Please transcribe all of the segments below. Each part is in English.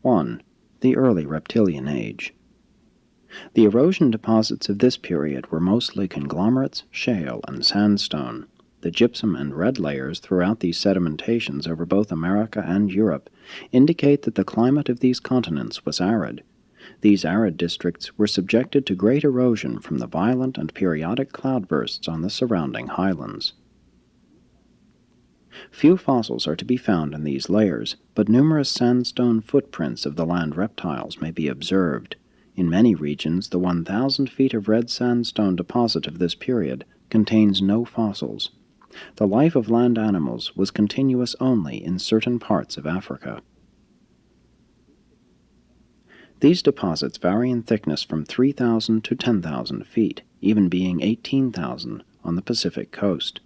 1. The Early Reptilian Age. The erosion deposits of this period were mostly conglomerates, shale, and sandstone. The gypsum and red layers throughout these sedimentations over both America and Europe indicate that the climate of these continents was arid. These arid districts were subjected to great erosion from the violent and periodic cloudbursts on the surrounding highlands. Few fossils are to be found in these layers, but numerous sandstone footprints of the land reptiles may be observed. In many regions, the 1,000 feet of red sandstone deposit of this period contains no fossils. The life of land animals was continuous only in certain parts of Africa. These deposits vary in thickness from 3,000 to 10,000 feet, even being 18,000 on the Pacific coast.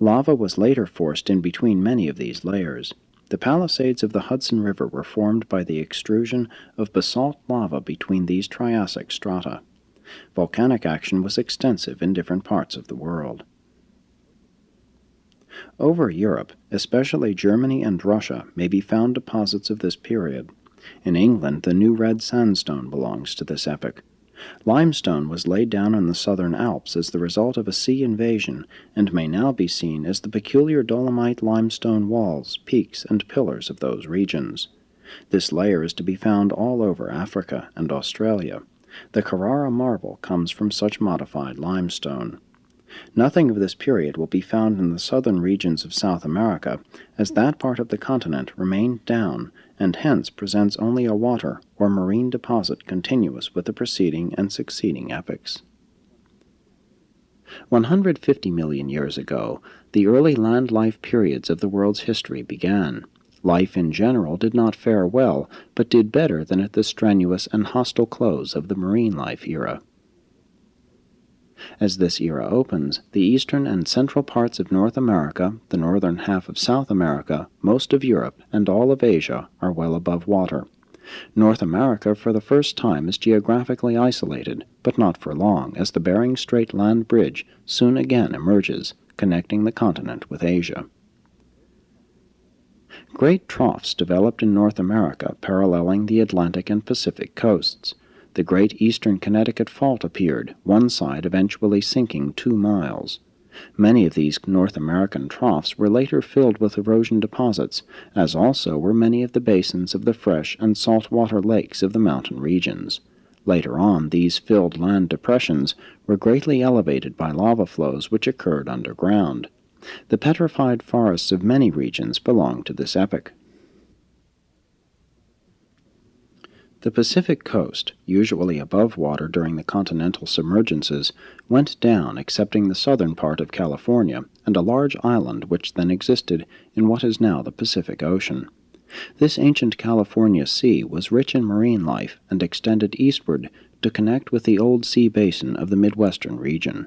Lava was later forced in between many of these layers. The Palisades of the Hudson River were formed by the extrusion of basalt lava between these Triassic strata. Volcanic action was extensive in different parts of the world. Over Europe, especially Germany and Russia, may be found deposits of this period. In England, the New Red Sandstone belongs to this epoch. Limestone was laid down in the southern Alps as the result of a sea invasion, and may now be seen as the peculiar dolomite limestone walls, peaks, and pillars of those regions. This layer is to be found all over Africa and Australia. The Carrara marble comes from such modified limestone. Nothing of this period will be found in the southern regions of South America, as that part of the continent remained down, and hence presents only a water or marine deposit continuous with the preceding and succeeding epochs. 150 million years ago, the early land life periods of the world's history began. Life in general did not fare well, but did better than at the strenuous and hostile close of the marine life era. As this era opens, the eastern and central parts of North America, the northern half of South America, most of Europe, and all of Asia are well above water. North America for the first time is geographically isolated, but not for long, as the Bering Strait land bridge soon again emerges, connecting the continent with Asia. Great troughs developed in North America paralleling the Atlantic and Pacific coasts. The Great Eastern Connecticut Fault appeared, one side eventually sinking 2 miles. Many of these North American troughs were later filled with erosion deposits, as also were many of the basins of the fresh and saltwater lakes of the mountain regions. Later on, these filled land depressions were greatly elevated by lava flows which occurred underground. The petrified forests of many regions belong to this epoch. The Pacific coast, usually above water during the continental submergences, went down excepting the southern part of California and a large island which then existed in what is now the Pacific Ocean. This ancient California Sea was rich in marine life and extended eastward to connect with the old sea basin of the Midwestern region.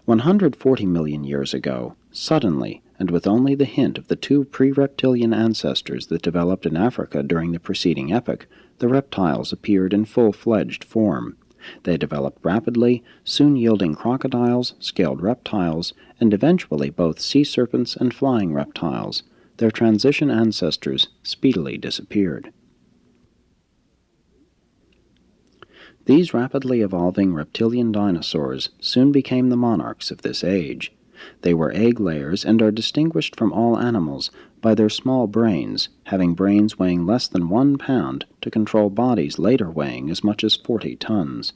140 million years ago, suddenly, and with only the hint of the 2 pre-reptilian ancestors that developed in Africa during the preceding epoch, the reptiles appeared in full-fledged form. They developed rapidly, soon yielding crocodiles, scaled reptiles, and eventually both sea serpents and flying reptiles. Their transition ancestors speedily disappeared. These rapidly evolving reptilian dinosaurs soon became the monarchs of this age. They were egg layers and are distinguished from all animals by their small brains, having brains weighing less than 1 pound to control bodies later weighing as much as 40 tons.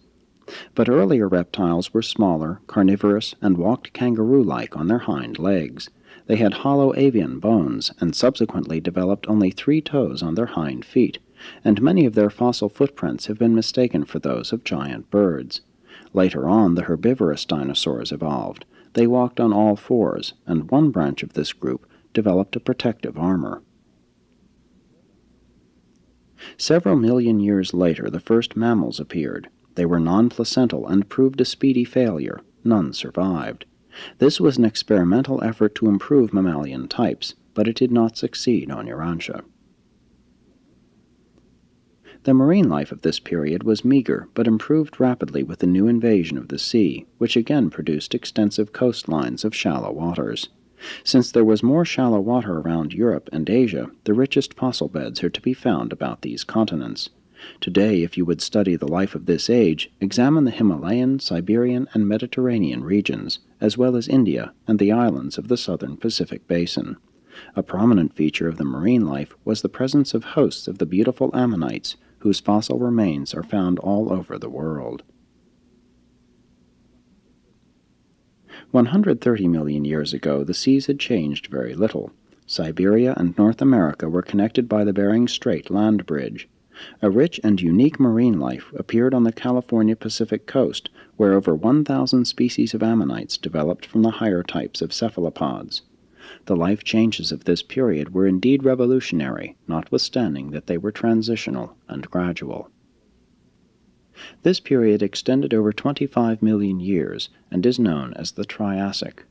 But earlier reptiles were smaller, carnivorous, and walked kangaroo-like on their hind legs. They had hollow avian bones and subsequently developed only 3 toes on their hind feet, and many of their fossil footprints have been mistaken for those of giant birds. Later on, the herbivorous dinosaurs evolved. They walked on all 4s, and one branch of this group developed a protective armor. Several million years later, the first mammals appeared. They were non-placental and proved a speedy failure. None survived. This was an experimental effort to improve mammalian types, but it did not succeed on Urantia. The marine life of this period was meager, but improved rapidly with the new invasion of the sea, which again produced extensive coastlines of shallow waters. Since there was more shallow water around Europe and Asia, the richest fossil beds are to be found about these continents. Today, if you would study the life of this age, examine the Himalayan, Siberian, and Mediterranean regions, as well as India and the islands of the southern Pacific basin. A prominent feature of the marine life was the presence of hosts of the beautiful ammonites, whose fossil remains are found all over the world. 130 million years ago, the seas had changed very little. Siberia and North America were connected by the Bering Strait land bridge. A rich and unique marine life appeared on the California Pacific coast, where over 1,000 species of ammonites developed from the higher types of cephalopods. The life changes of this period were indeed revolutionary, notwithstanding that they were transitional and gradual. This period extended over 25 million years and is known as the Triassic.